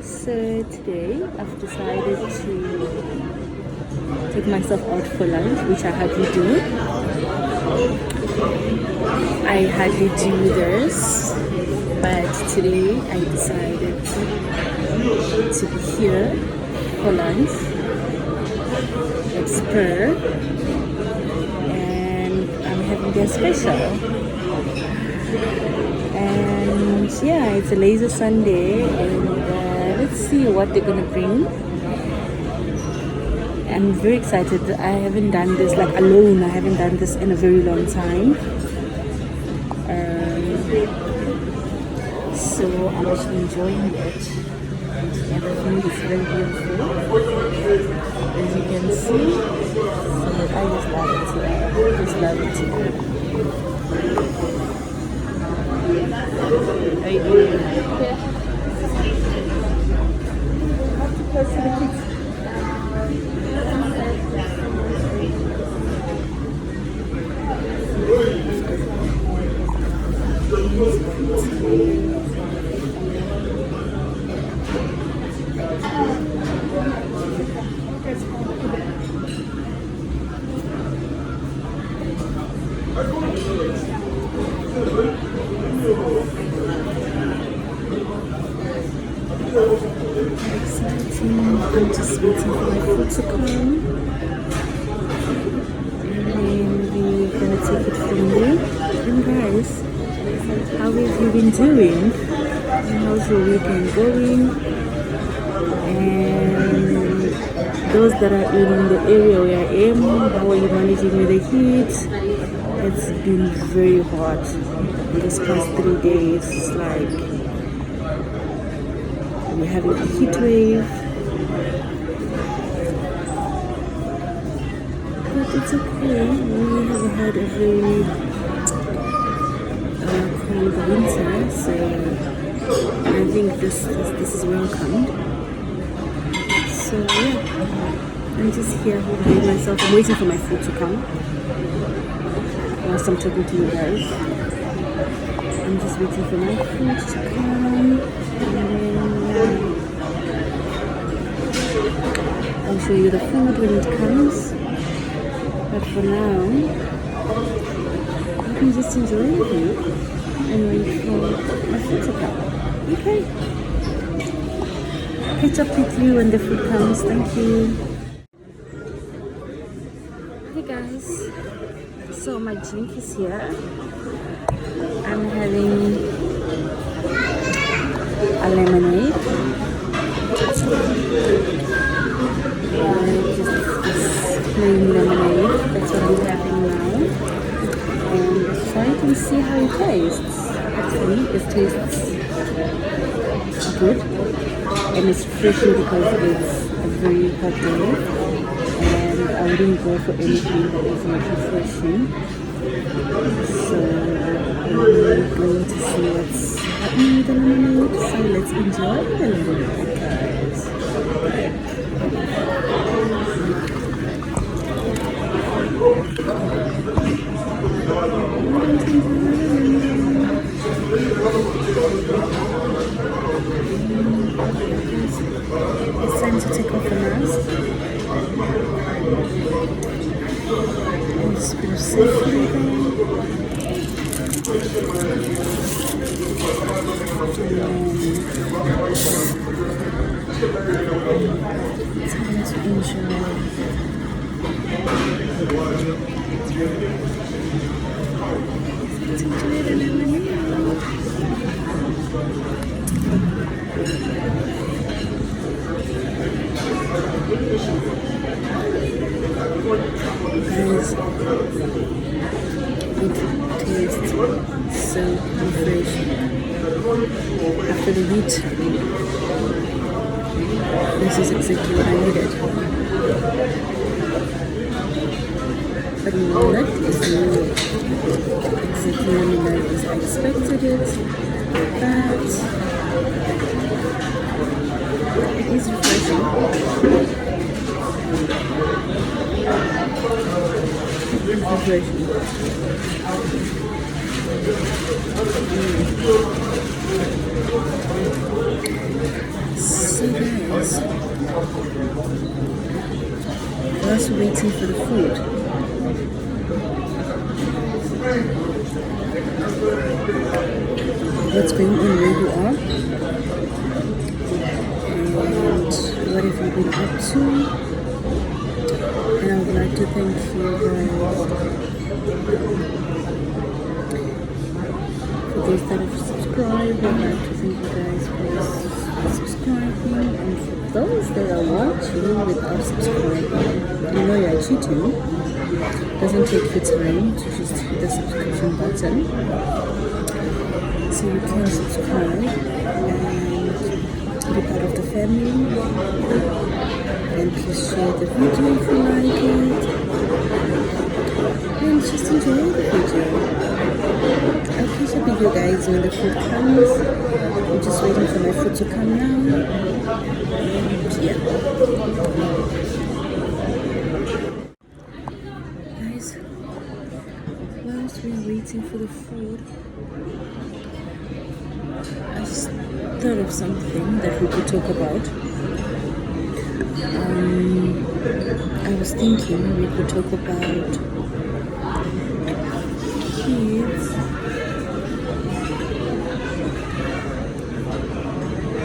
So today I've decided to take myself out for lunch, which I hardly do. I hardly do this, but today I decided to be here for lunch at Spur, and I'm having their special. And yeah, it's a laser Sunday, and let's see what they're gonna bring. I'm very excited. I haven't done this like alone. I haven't done this in a very long time. So I'm actually enjoying it. And the food is very beautiful, as you can see. So I just love it. Just love it too. How you doing? Yeah. Close to the kids. Exciting. I'm just waiting for my food to come, and then we're gonna take it from there. And guys, how have you been doing? And how's your weekend going? And those that are in the area where I am, how are you managing with the heat? It's been very hot in this past 3 days. It's like we're having a heat wave, but it's okay. We have had a very cold winter, so I think this is welcomed. So yeah, I'm just here holding myself. I'm waiting for my food to come whilst I'm talking to you guys. I'm just waiting for my food to come, and then I'll show you the food when it comes. But for now, you can just enjoy the food and wait for my food to come. Okay. Catch up with you when the food comes. Thank you. Hey guys. So my drink is here. I'm having a lemonade. Just plain lemonade. That's what I'm having now. And try to see how it tastes. Actually, it tastes good. And it's refreshing because it's a very hot day. And I wouldn't go for anything that is not refreshing. So we're going to see what's happening with the lemonade. So let's enjoy the lemonade, guys. It's time to take off the mask and just be safely there. Time to enjoy. Let's enjoy the lemonade. Guys, it tastes so refreshing. After the heat, this is exactly what I needed. But you know what? It's not exactly as I expected it, but it is refreshing. Refreshing. So guys, whilst waiting for the food, what's going on where you are, and what have you been up to. And I would like to thank you guys for those that have subscribed. I'd like to thank you guys for subscribing, and for those that are watching without subscribing, you know you're cheating. It doesn't take you time to just hit the subscription button, so you can subscribe and be part of the family. And please share the video if you like it, and just enjoy the video. I'll catch up with you guys when the food comes. I'm just waiting for my food to come now. And yeah. Guys, whilst we're waiting for the food, I just thought of something that we could talk about. I was thinking we could talk about kids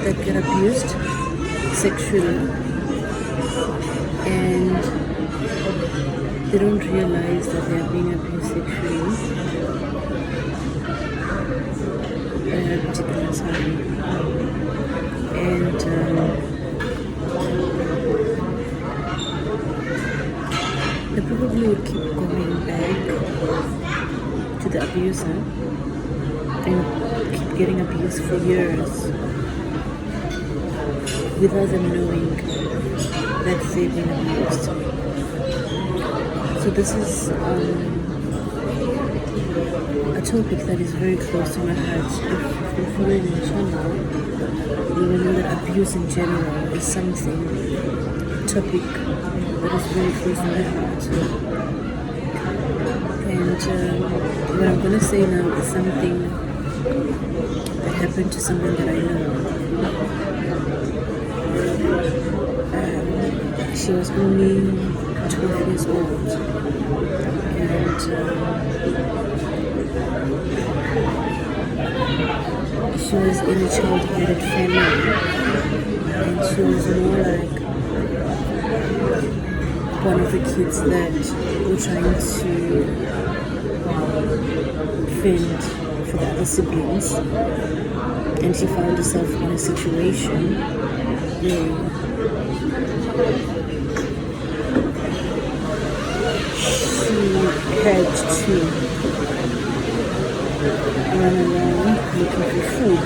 that get abused sexually and they don't realize that they are being abused sexually at a particular time. And they probably would keep going back to the abuser and keep getting abused for years without them knowing that they've been abused. So this is a topic that is very close to my heart. If you're following my channel, you will know that abuse in general is something, a topic that is very close to my heart. And what I'm going to say now is something that happened to someone that I know. She was only 12 years old, and she was in a child-headed family, and she was more like one of the kids that were trying to fend for the other siblings, and she found herself in a situation where she had to run around looking for food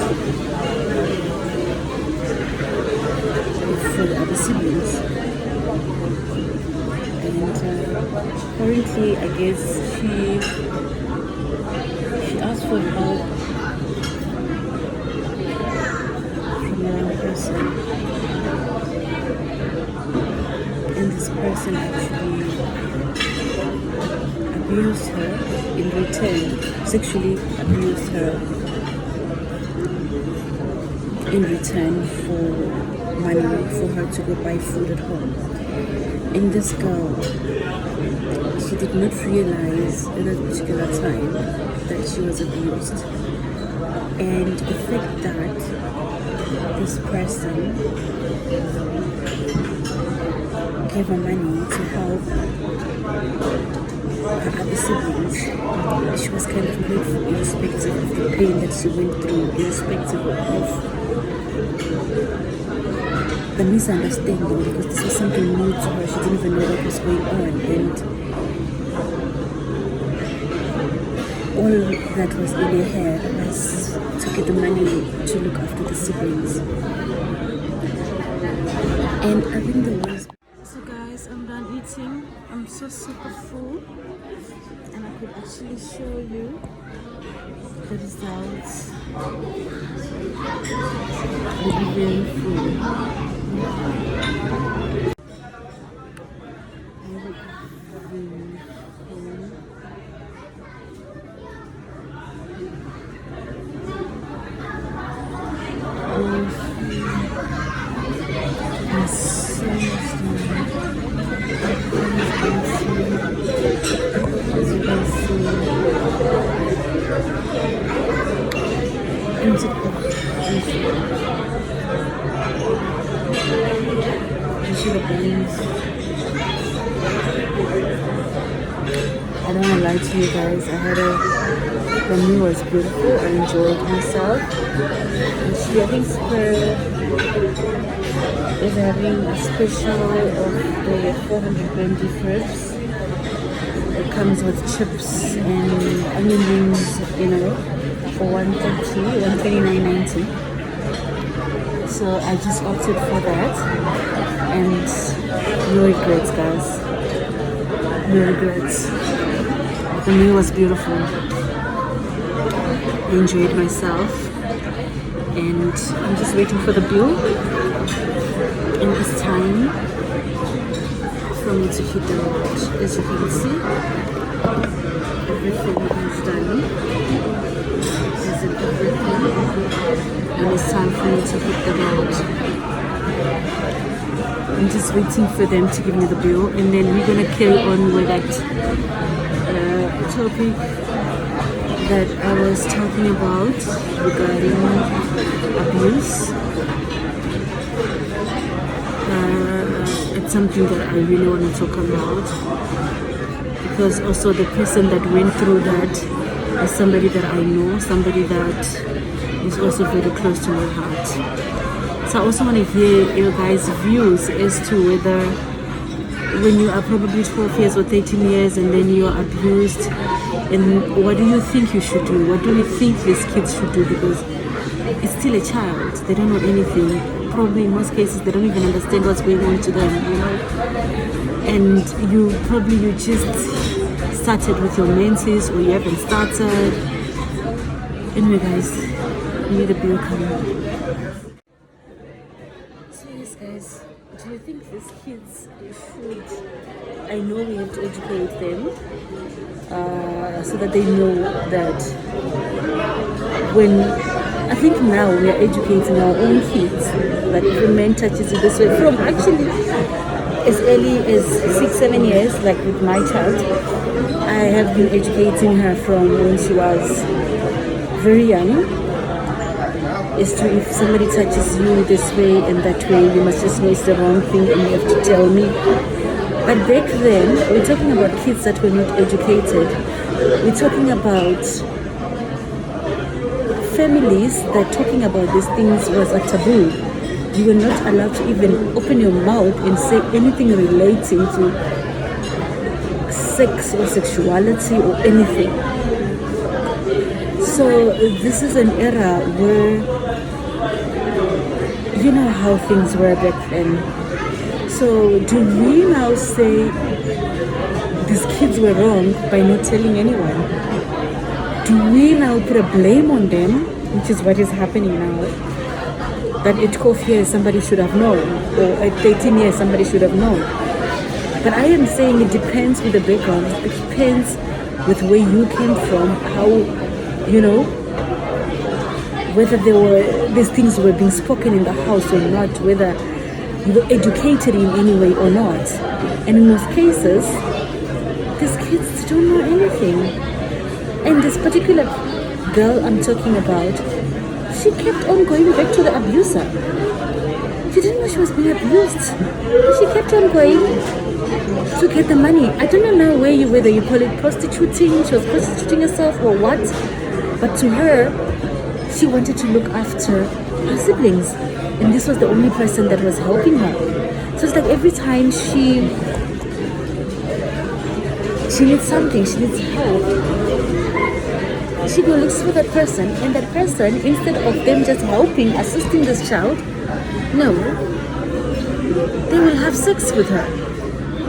for the other siblings. And currently, I guess she asked for help from the wrong person, and this person actually abused her in return, sexually abused her in return for money for her to go buy food at home. And this girl, she did not realize at that particular time that she was abused. And the fact that this person gave her money to help her other siblings, she was kind of grateful, irrespective of the pain that she went through, irrespective of the misunderstanding, because this was something new to her. She didn't even know what was going on, and all that was in her head was to get the money to look after the siblings. And I think the worst. So guys, I'm done eating. I'm so super full, and I could actually show you the results. I'm very full. printed sugar beans. I don't want to lie to you guys. The meal was beautiful. I enjoyed myself. And she, I think Spur is having a special of the 400 beef ribs. It comes with chips and onion rings, you know, for 129.90. So I just opted for that, and no regrets, guys. No regrets. The meal was beautiful. I enjoyed myself, and I'm just waiting for the bill. And it's time for me to hit the road. As you can see, everything is done. This is everything, and it's time for me to hit the road. I'm just waiting for them to give me the bill, and then we're gonna carry on with that topic that I was talking about regarding abuse. It's something that I really want to talk about, because also the person that went through that is somebody that I know, somebody that is also very close to my heart. So I also want to hear your guys' views as to whether, when you are probably 12 years or 13 years and then you are abused, and what do you think you should do? What do you think these kids should do? Because it's still a child. They don't know anything. Probably in most cases they don't even understand what's going on to them, you know. And you just started with your menses, or you haven't started. Anyway guys, we need a bill coming. So yes guys, do you think these kids should, I know we have to educate them so that they know that when, I think now we are educating our own kids that if a man touches you this way, from actually as early as 6-7 years, like with my child, I have been educating her from when she was very young, as to if somebody touches you this way and that way, you must just know it's the wrong thing and you have to tell me. But back then, we're talking about kids that were not educated. We're talking about families that talking about these things was a taboo. You were not allowed to even open your mouth and say anything relating to sex or sexuality or anything. So this is an era where, you know how things were back then. So do we now say these kids were wrong by not telling anyone? Do we now put a blame on them, which is what is happening now? That at 12 years somebody should have known, or at 13 years somebody should have known. But I am saying it depends with the background. It depends with where you came from, how, you know, whether these things were being spoken in the house or not, whether you were educated in any way or not. And in most cases, these kids don't know anything. And this particular girl I'm talking about, she kept on going back to the abuser. She didn't know she was being abused. She kept on going to get the money. I don't know now whether you call it prostituting, she was prostituting herself or what. But to her, she wanted to look after her siblings. And this was the only person that was helping her. So it's like every time she needs something, she needs help, she go looks for that person, and that person, instead of them just helping, assisting this child, no, they will have sex with her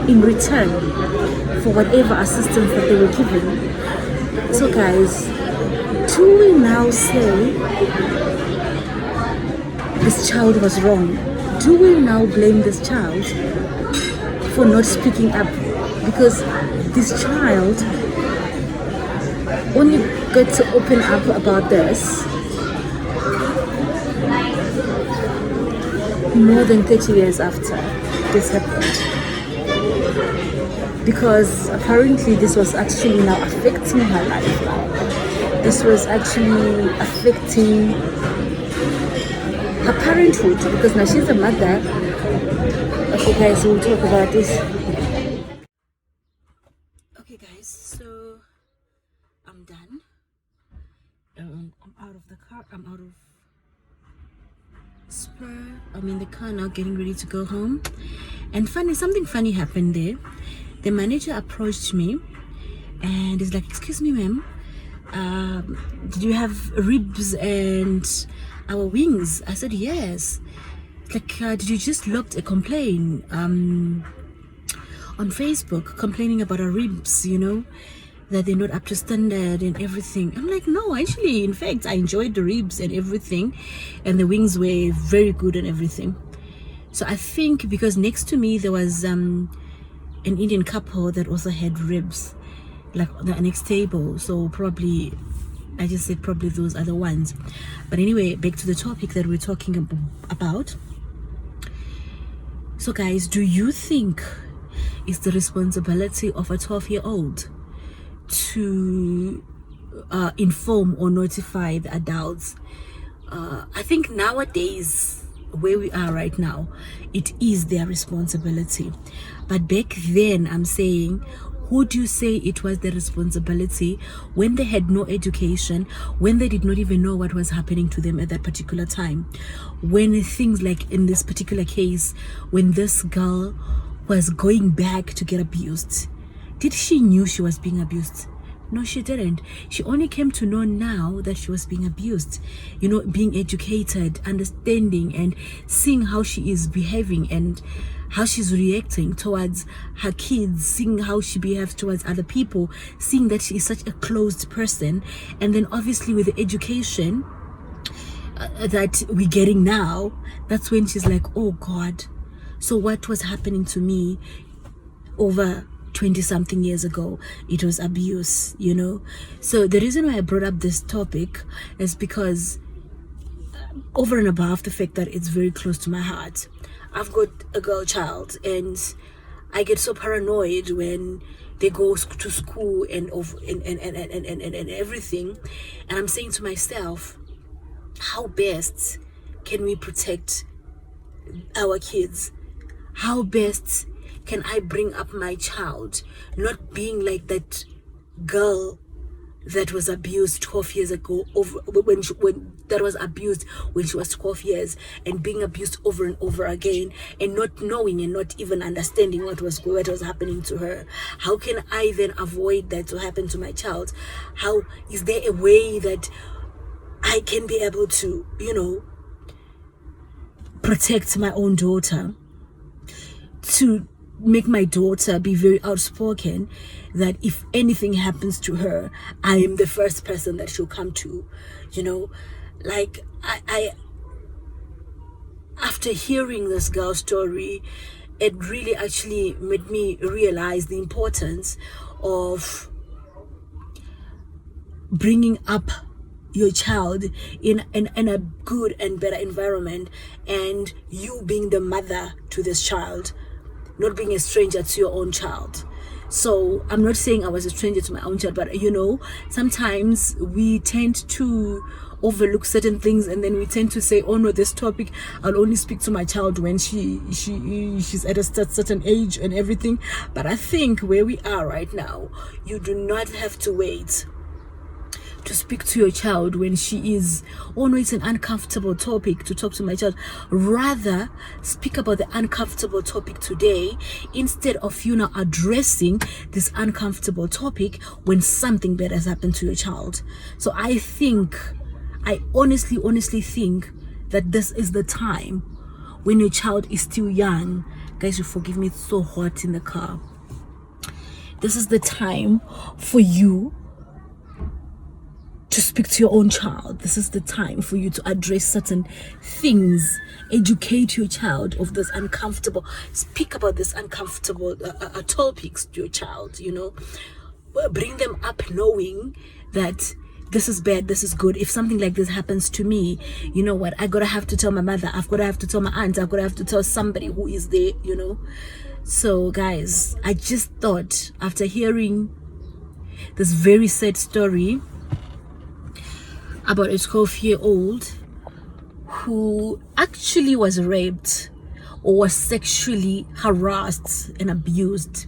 in return for whatever assistance that they were given. So guys, do we now say this child was wrong? Do we now blame this child for not speaking up? Because this child only got to open up about this more than 30 years after this happened. Because apparently this was actually now affecting her life. this was actually affecting her parenthood, because now she's a mother. Okay guys, we'll talk about this. Okay guys, so I'm done. I'm out of the car. I'm out of Spur. I'm in the car now, getting ready to go home. And something funny happened there. The manager approached me and is like, "Excuse me, ma'am, did you have ribs and our wings?" I said, "Yes." Like, did you just logged a complaint on Facebook complaining about our ribs, you know, that they're not up to standard and everything? I'm like, no, actually, in fact, I enjoyed the ribs and everything, and the wings were very good and everything. So I think because next to me there was an Indian couple that also had ribs, like the next table. So probably, I just said probably those are the ones. But anyway, back to the topic that we're talking about. So guys, do you think it's the responsibility of a 12-year-old to inform or notify the adults? I think nowadays, where we are right now, it is their responsibility. But back then, I'm saying, who do you say it was the responsibility when they had no education, when they did not even know what was happening to them at that particular time? When things like in this particular case, when this girl was going back to get abused, did she knew she was being abused? No, she didn't. She only came to know now that she was being abused. You know, being educated, understanding, and seeing how she is behaving and how she's reacting towards her kids, seeing how she behaves towards other people, seeing that she is such a closed person. And then obviously with the education that we're getting now, that's when she's like, oh God, so what was happening to me over 20 something years ago? It was abuse, you know. So the reason why I brought up this topic is because over and above the fact that it's very close to my heart, I've got a girl child, and I get so paranoid when they go to school and everything. And I'm saying to myself, how best can we protect our kids? How best can I bring up my child not being like that girl that was abused 12 years ago, when that was abused when she was 12 years, and being abused over and over again, and not knowing and not even understanding what was happening to her? How can I then avoid that to happen to my child? How is there a way that I can be able to, you know, protect my own daughter, to make my daughter be very outspoken, that if anything happens to her, I am the first person that she'll come to, you know? Like, I after hearing this girl's story, it really actually made me realize the importance of bringing up your child in a good and better environment, and you being the mother to this child, not being a stranger to your own child. So I'm not saying I was a stranger to my own child, but you know, sometimes we tend to overlook certain things, and then we tend to say, oh no, this topic I'll only speak to my child when she's at a certain age and everything. But I think where we are right now, you do not have to wait to speak to your child when she is, oh no, it's an uncomfortable topic to talk to my child. Rather, speak about the uncomfortable topic today, instead of you now addressing this uncomfortable topic when something bad has happened to your child. So I honestly think that this is the time when your child is still young. Guys, you forgive me, it's so hot in the car. This is the time for you to speak to your own child. This is the time for you to address certain things, educate your child of this uncomfortable, speak about this uncomfortable topics to your child, you know. Bring them up knowing that this is bad, this is good. If something like this happens to me, you know what, I gotta have to tell my mother, I've gotta have to tell my aunt, I've gotta have to tell somebody who is there, you know. So guys, I just thought, after hearing this very sad story, about a 12-year-old who actually was raped or was sexually harassed and abused,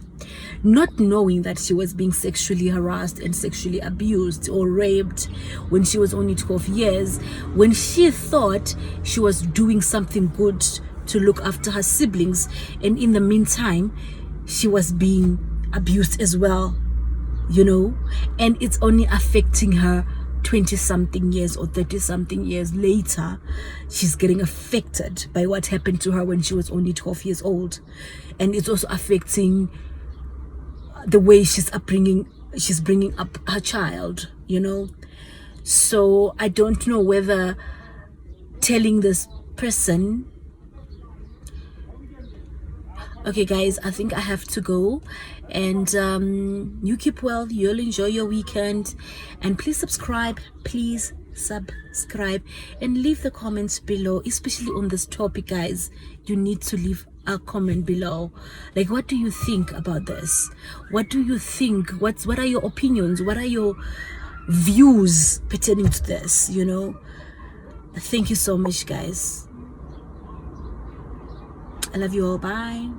not knowing that she was being sexually harassed and sexually abused or raped when she was only 12 years, when she thought she was doing something good to look after her siblings, and in the meantime she was being abused as well, you know. And it's only affecting her 20 something years or 30 something years later. She's getting affected by what happened to her when she was only 12 years old, and it's also affecting the way she's bringing up her child, you know. So I don't know whether telling this person. Okay guys, I think I have to go, and you keep well, you'll enjoy your weekend, and please subscribe, and leave the comments below, especially on this topic. Guys, you need to leave a comment below. Like, what do you think about this? What do you think? What are your opinions? What are your views pertaining to this, you know? Thank you so much, guys. I love you all. Bye.